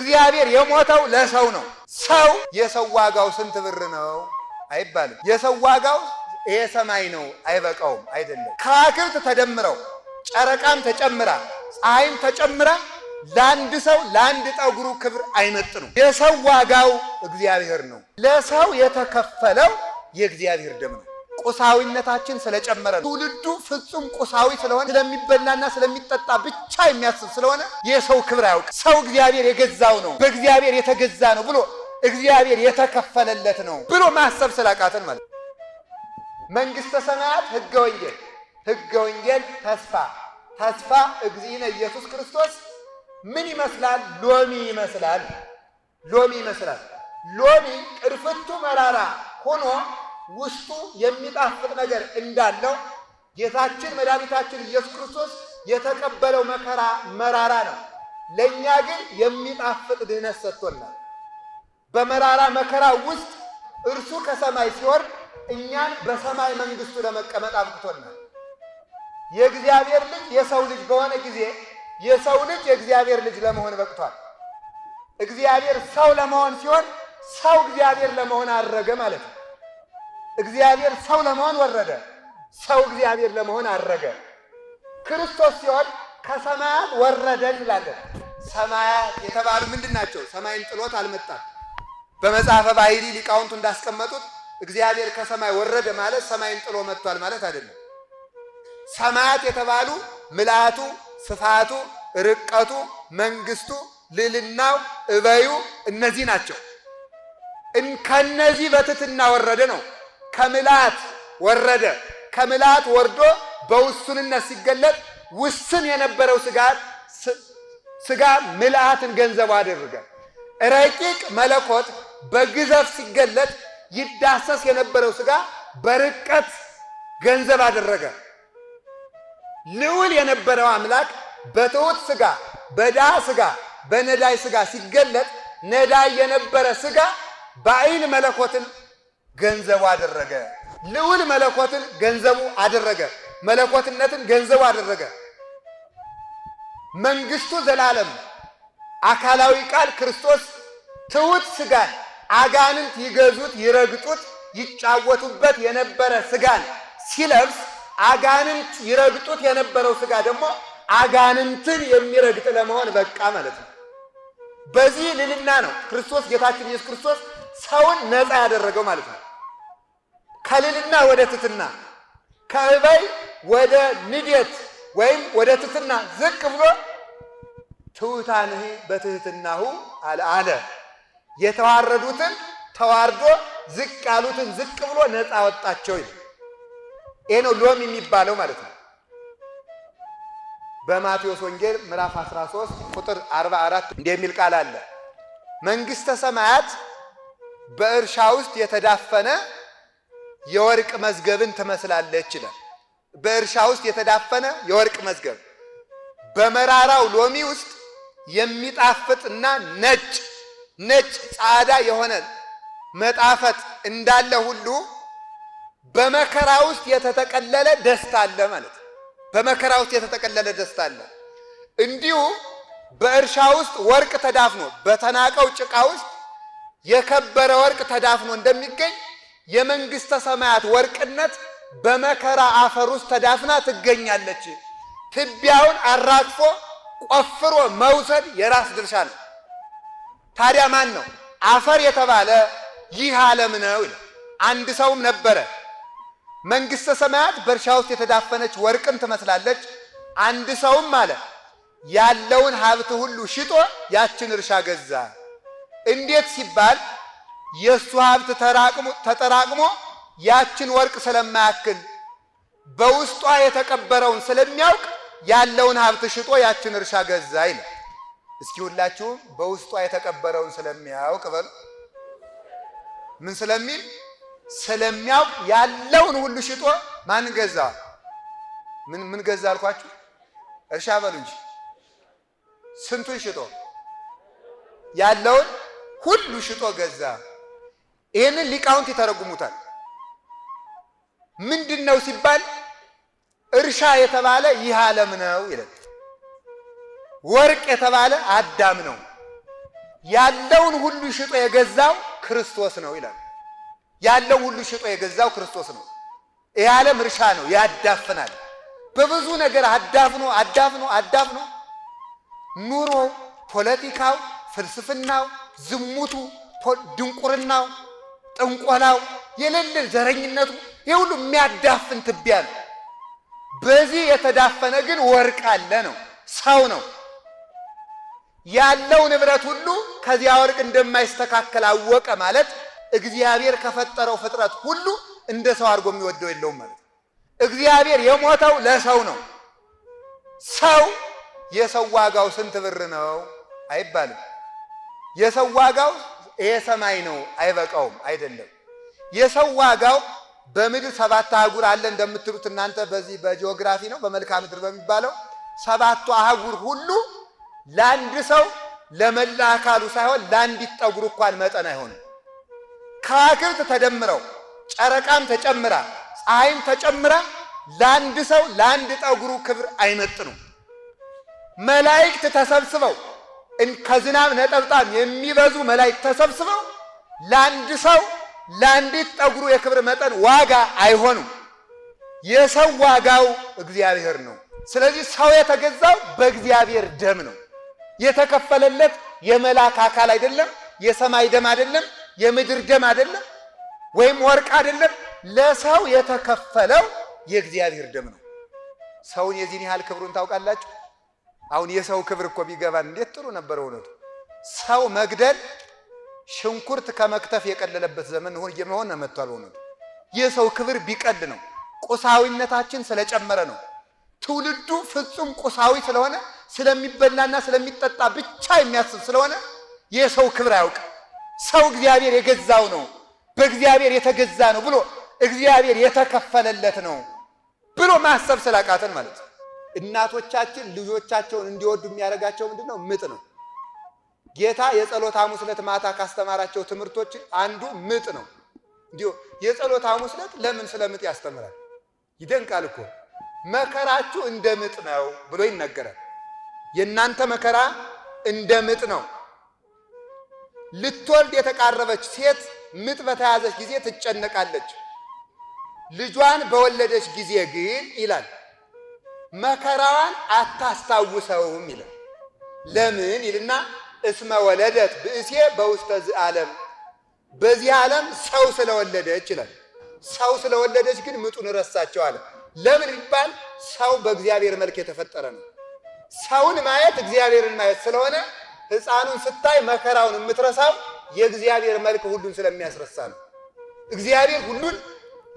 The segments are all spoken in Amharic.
እግዚአብሔር የሞተው ለሰው ነው። ሰው የሰው ዋጋው ስንት ብር ነው አይባልም። የሰው ዋጋው ይሄ ሰማይ ነው አይበቃውም አይደለም። ከዋክብት ተደምረው ጨረቃም ተጨምራ ፀሐይም ተጨምራ ለአንድ ሰው ለአንድ ጠጉሩ ክብር አይመጥኑም። የሰው ዋጋው እግዚአብሔር ነው። ለሰው የተከፈለው የእግዚአብሔር ደም ነው። ቁሳዊነታችን ስለጨመረ ትውልዱ ፍጹም ቁሳዊ ስለሆነ ስለሚበላና ስለሚጠጣ ብቻ የሚያስብ ስለሆነ የሰው ክብር አያውቅ። ሰው እግዚአብሔር የገዛው ነው፣ በእግዚአብሔር የተገዛ ነው ብሎ እግዚአብሔር የተከፈለለት ነው ብሎ ማሰብ ስላቃተን ማለት መንግስተ ሰማያት ሕገ ወንጌል፣ ሕገ ወንጌል ተስፋ እግዚእነ ኢየሱስ ክርስቶስ ምን ይመስላል? ሎሚ ይመስላል። ሎሚ ቅርፍቱ መራራ ሆኖ ውስጡ የሚጣፍጥ ነገር እንዳለው ጌታችን መድኃኒታችን ኢየሱስ ክርስቶስ የተቀበለው መከራ መራራ ነው። ለእኛ ግን የሚጣፍጥ ድህነት ሰጥቶናል። በመራራ መከራ ውስጥ እርሱ ከሰማይ ሲወርድ እኛን በሰማይ መንግስቱ ለመቀመጥ አብቅቶናል። የእግዚአብሔር ልጅ የሰው ልጅ በሆነ ጊዜ የሰው ልጅ የእግዚአብሔር ልጅ ለመሆን በቅቷል። እግዚአብሔር ሰው ለመሆን ሲሆን ሰው እግዚአብሔር ለመሆን አረገ ማለት ነው። እግዚአብሔር ሰው ለመሆን ወረደ፣ ሰው እግዚአብሔር ለመሆን አረገ። ክርስቶስ ሲሆን ከሰማያት ወረደ እንላለን። ሰማያት የተባሉ ምንድን ናቸው? ሰማይን ጥሎት አልመጣም። በመጽሐፈ ባሕሪ ሊቃውንቱ እንዳስቀመጡት እግዚአብሔር ከሰማይ ወረደ ማለት ሰማይን ጥሎ መጥቷል ማለት አይደለም። ሰማያት የተባሉ ምልአቱ፣ ስፋቱ፣ ርቀቱ፣ መንግስቱ፣ ልዕልናው፣ እበዩ እነዚህ ናቸው። ከነዚህ በትሕትና ወረደ ነው። ከምልአት ወረደ። ከምልአት ወርዶ በውሱንነት ሲገለጥ ውስን የነበረው ስጋ ምልአትን ገንዘቡ አደረገ። ረቂቅ መለኮት በግዘፍ ሲገለጥ ይዳሰስ የነበረው ስጋ በርቀት ገንዘብ አደረገ። ልዑል የነበረው አምላክ በትሑት ስጋ፣ በድሃ ስጋ፣ በነዳይ ስጋ ሲገለጥ ነዳይ የነበረ ስጋ ባዕል መለኮትን ገንዘቡ አደረገ። ልዑል መለኮትን ገንዘቡ አደረገ። መለኮትነትን ገንዘቡ አደረገ። መንግስቱ ዘላለም አካላዊ ቃል ክርስቶስ ትሑት ስጋን አጋንንት ይገዙት፣ ይረግጡት፣ ይጫወቱበት የነበረ ስጋን ሲለብስ አጋንንት ይረግጡት የነበረው ስጋ ደግሞ አጋንንትን የሚረግጥ ለመሆን በቃ ማለት ነው። በዚህ ልዕልና ነው ክርስቶስ ጌታችን ኢየሱስ ክርስቶስ ሰውን ነፃ ያደረገው ማለት ነው። ከልዕልና ወደ ትሕትና፣ ከእበይ ወደ ንዴት ወይም ወደ ትሕትና ዝቅ ብሎ ትሑታንህ በትሕትናሁ አለ። የተዋረዱትን ተዋርዶ ዝቅ ያሉትን ዝቅ ብሎ ነፃ ወጣቸው ይላል። ይሄ ነው ሎሚ የሚባለው ማለት ነው። በማቴዎስ ወንጌል ምዕራፍ 13 ቁጥር 44 እንደሚል ቃል አለ። መንግስተ ሰማያት በእርሻ ውስጥ የተዳፈነ የወርቅ መዝገብን ትመስላለች ይላል። በእርሻ ውስጥ የተዳፈነ የወርቅ መዝገብ በመራራው ሎሚ ውስጥ የሚጣፍጥና ነጭ ጻዕዳ የሆነ መጣፈጥ እንዳለ ሁሉ በመከራ ውስጥ የተጠቀለለ ደስታ አለ ማለት ነው። በመከራ ውስጥ የተጠቀለለ ደስታ አለ። እንዲሁ በእርሻ ውስጥ ወርቅ ተዳፍኖ በተናቀው ጭቃ ውስጥ የከበረ ወርቅ ተዳፍኖ እንደሚገኝ የመንግስተ ሰማያት ወርቅነት በመከራ አፈር ውስጥ ተዳፍና ትገኛለች። ትቢያውን አራግፎ ቆፍሮ መውሰድ የራስ ድርሻ ነው። ታዲያ ማን ነው? አፈር የተባለ ይህ ዓለም ነው። አንድ ሰውም ነበረ። መንግስተ ሰማያት በእርሻ ውስጥ የተዳፈነች ወርቅን ትመስላለች። አንድ ሰውም አለ ያለውን ሀብት ሁሉ ሽጦ ያችን እርሻ ገዛ። እንዴት ሲባል የእሱ ሀብት ተጠራቅሞ ያችን ወርቅ ስለማያክል በውስጧ የተቀበረውን ስለሚያውቅ ያለውን ሀብት ሽጦ ያችን እርሻ ገዛ ይላል። እስኪ ሁላችሁም በውስጧ የተቀበረውን ስለሚያውቅ በሉ። ምን ስለሚል? ስለሚያውቅ ያለውን ሁሉ ሽጦ ማን ገዛ? ምን ገዛ አልኳችሁ? እርሻ በሉ እንጂ። ስንቱን ሽጦ? ያለውን ሁሉ ሽጦ ገዛ። ይህንን ሊቃውንት ይተረጉሙታል። ምንድን ነው ሲባል እርሻ የተባለ ይህ ዓለም ነው ይላል። ወርቅ የተባለ አዳም ነው። ያለውን ሁሉ ሽጦ የገዛው ክርስቶስ ነው ይላል። ያለውን ሁሉ ሽጦ የገዛው ክርስቶስ ነው። ይህ ዓለም እርሻ ነው፣ ያዳፍናል። በብዙ ነገር አዳፍኖ ኑሮ፣ ፖለቲካው፣ ፍልስፍናው፣ ዝሙቱ፣ ድንቁርናው፣ ጥንቆላው፣ የሌለ ዘረኝነቱ ይህ ሁሉ የሚያዳፍን ትቢያ ነው። በዚህ የተዳፈነ ግን ወርቅ አለ ነው፣ ሰው ነው። ያለው ንብረት ሁሉ ከዚያ ወርቅ እንደማይስተካከል አወቀ ማለት እግዚአብሔር ከፈጠረው ፍጥረት ሁሉ እንደ ሰው አድርጎ የሚወደው የለውም ማለት። እግዚአብሔር የሞተው ለሰው ነው። ሰው የሰው ዋጋው ስንት ብር ነው አይባልም። የሰው ዋጋው ይሄ ሰማይ ነው አይበቃውም አይደለም። የሰው ዋጋው በምድር 7 አህጉር አለ እንደምትሉት እናንተ በዚህ በጂኦግራፊ ነው በመልክዓ ምድር በሚባለው 7ቱ አህጉር ሁሉ ለአንድ ሰው ለመላ አካሉ ሳይሆን ለአንዲት ጠጉር እንኳን መጠን አይሆንም። ከዋክብት ተደምረው ጨረቃም ተጨምራ ፀሐይም ተጨምራ ለአንድ ሰው ለአንድ ጠጉሩ ክብር አይመጥኑም። መላእክት ተሰብስበው ከዝናብ ነጠብጣብ የሚበዙ መላእክት ተሰብስበው ለአንድ ሰው ለአንዲት ጠጉሩ የክብር መጠን ዋጋ አይሆኑም። የሰው ዋጋው እግዚአብሔር ነው። ስለዚህ ሰው የተገዛው በእግዚአብሔር ደም ነው። የተከፈለለት የመላክ አካል አይደለም፣ የሰማይ ደም አይደለም፣ የምድር ደም አይደለም፣ ወይም ወርቅ አይደለም። ለሰው የተከፈለው የእግዚአብሔር ደም ነው። ሰውን የዚህን ያህል ክብሩን ታውቃላችሁ? አሁን የሰው ክብር እኮ ቢገባን እንዴት ጥሩ ነበር እውነቱ። ሰው መግደል ሽንኩርት ከመክተፍ የቀለለበት ዘመን መሆን መጥቷል እውነቱ። የሰው ክብር ቢቀል ነው። ቁሳዊነታችን ስለጨመረ ነው። ትውልዱ ፍጹም ቁሳዊ ስለሆነ ስለሚበላና ስለሚጠጣ ብቻ የሚያስብ ስለሆነ የሰው ክብር አያውቅም። ሰው እግዚአብሔር የገዛው ነው፣ በእግዚአብሔር የተገዛ ነው ብሎ እግዚአብሔር የተከፈለለት ነው ብሎ ማሰብ ስላቃተን ማለት ነው። እናቶቻችን ልጆቻቸውን እንዲወዱ የሚያደርጋቸው ምንድነው? ምጥ ነው። ጌታ የጸሎተ ሐሙስ ዕለት ማታ ካስተማራቸው ትምህርቶች አንዱ ምጥ ነው። እንዲሁ የጸሎተ ሐሙስ ዕለት ለምን ስለ ምጥ ያስተምራል? ይደንቃል እኮ። መከራችሁ እንደ ምጥ ነው ብሎ ይነገራል። የእናንተ መከራ እንደ ምጥ ነው። ልትወልድ የተቃረበች ሴት ምጥ በተያዘች ጊዜ ትጨነቃለች። ልጇን በወለደች ጊዜ ግን ይላል መከራዋን አታስታውሰውም ይላል። ለምን ይልና እስመ ወለደት ብእሴ በውስተ ዘዓለም፣ በዚህ ዓለም ሰው ስለወለደች ይላል። ሰው ስለወለደች ግን ምጡን ረሳቸው አለ። ለምን ይባል? ሰው በእግዚአብሔር መልክ የተፈጠረ ነው። ሰውን ማየት እግዚአብሔርን ማየት ስለሆነ ሕፃኑን ስታይ መከራውን የምትረሳው የእግዚአብሔር መልክ ሁሉን ስለሚያስረሳ ነው። እግዚአብሔር ሁሉን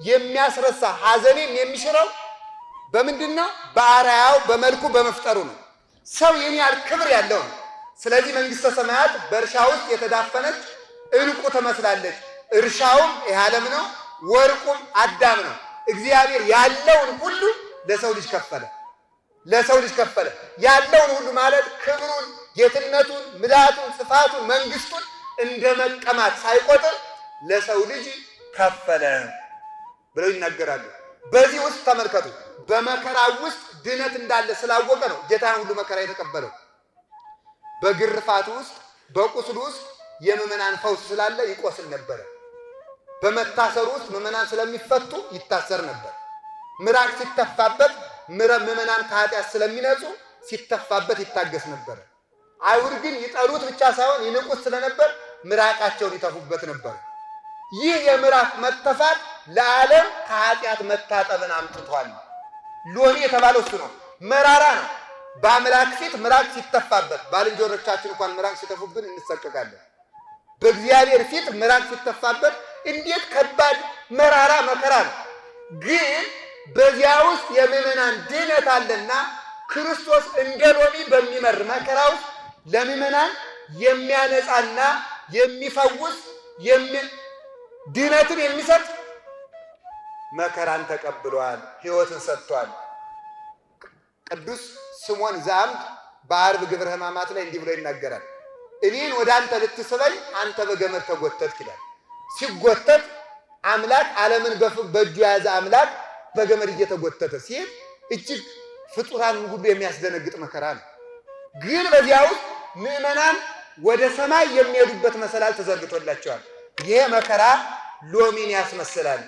የሚያስረሳ ሐዘኔን የሚሽረው በምንድነው? በአርአያው በመልኩ በመፍጠሩ ነው። ሰው የኔ ያህል ክብር ያለው ነው። ስለዚህ መንግሥተ ሰማያት በእርሻ ውስጥ የተዳፈነች ዕንቁ ትመስላለች። እርሻውም ይህ ዓለም ነው፣ ወርቁም አዳም ነው። እግዚአብሔር ያለውን ሁሉ ለሰው ልጅ ከፈለ። ለሰው ልጅ ከፈለ። ያለውን ሁሉ ማለት ክብሩን፣ ጌትነቱን፣ ምልአቱን፣ ስፋቱን፣ መንግስቱን እንደ መቀማት ሳይቆጥር ለሰው ልጅ ከፈለ ብለው ይናገራሉ። በዚህ ውስጥ ተመልከቱ፣ በመከራ ውስጥ ድነት እንዳለ ስላወቀ ነው ጌታን ሁሉ መከራ የተቀበለው። በግርፋቱ ውስጥ በቁስሉ ውስጥ የምዕመናን ፈውስ ስላለ ይቆስል ነበረ። በመታሰሩ ውስጥ ምዕመናን ስለሚፈቱ ይታሰር ነበር። ምራቅ ሲተፋበት ምዕመናን ከኃጢአት ስለሚነጹ ሲተፋበት ይታገስ ነበር። አይሁድ ግን ይጠሉት ብቻ ሳይሆን ይንቁት ስለነበር ምራቃቸውን ይተፉበት ነበር። ይህ የምራቅ መተፋት ለዓለም ከኃጢአት መታጠብን አምጥቷል። ሎሚ የተባለው እሱ ነው። መራራ ነው። በአምላክ ፊት ምራቅ ሲተፋበት፣ ባልንጀሮቻችን እንኳን ምራቅ ሲተፉብን እንሰቀቃለን። በእግዚአብሔር ፊት ምራቅ ሲተፋበት እንዴት ከባድ መራራ መከራ ነው። ግን በዚያ ውስጥ የምዕመናን ድነት አለና ክርስቶስ እንደ ሎሚ በሚመር መከራ ውስጥ ለምዕመናን የሚያነጻና የሚፈውስ ድነትን የሚሰጥ መከራን ተቀብሏል፣ ሕይወትን ሰጥቷል። ቅዱስ ስምዖን ዘአምድ በዓርብ ግብረ ሕማማት ላይ እንዲህ ብሎ ይናገራል። እኔን ወደ አንተ ልትስበኝ አንተ በገመድ ተጎተትክ ይላል። ሲጎተት አምላክ ዓለምን በእጁ የያዘ አምላክ በገመድ እየተጎተተ ሲሄድ እጅግ ፍጡራን ሁሉ የሚያስደነግጥ መከራ ነው። ግን በዚያ ውስጥ ምዕመናን ወደ ሰማይ የሚሄዱበት መሰላል ተዘርግቶላቸዋል። ይሄ መከራ ሎሚን ያስመስላል።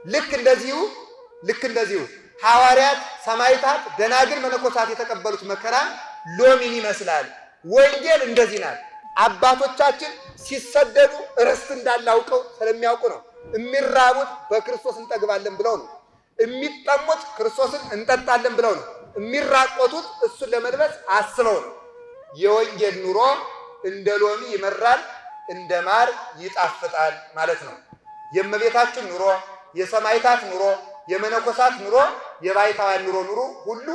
ልክ እንደዚሁ ሐዋርያት፣ ሰማዕታት፣ ደናግል፣ መነኮሳት የተቀበሉት መከራ ሎሚን ይመስላል። ወንጌል እንደዚህ ናት። አባቶቻችን ሲሰደዱ ርስት እንዳላውቀው ስለሚያውቁ ነው። የሚራቡት በክርስቶስ እንጠግባለን ብለው ነው። የሚጠሙት ክርስቶስን እንጠጣለን ብለው ነው። የሚራቆቱት እሱን ለመልበስ አስበው ነው። የወንጌል ኑሮ እንደ ሎሚ ይመራል፣ እንደ ማር ይጣፍጣል ማለት ነው። የእመቤታችን ኑሮ፣ የሰማዕታት ኑሮ፣ የመነኮሳት ኑሮ፣ የባይታውያን ኑሮ ሁሉ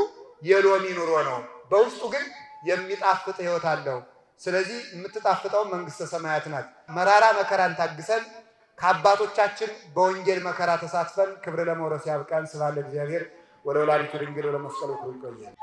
የሎሚ ኑሮ ነው። በውስጡ ግን የሚጣፍጥ ሕይወት አለው። ስለዚህ የምትጣፍጠው መንግሥተ ሰማያት ናት። መራራ መከራን ታግሰን ከአባቶቻችን በወንጌል መከራ ተሳትፈን ክብር ለመውረስ ያብቃን። ስብሐት ለእግዚአብሔር ወለወላዲቱ ድንግል ወለመስቀሉ ክቡር። ይቆየን።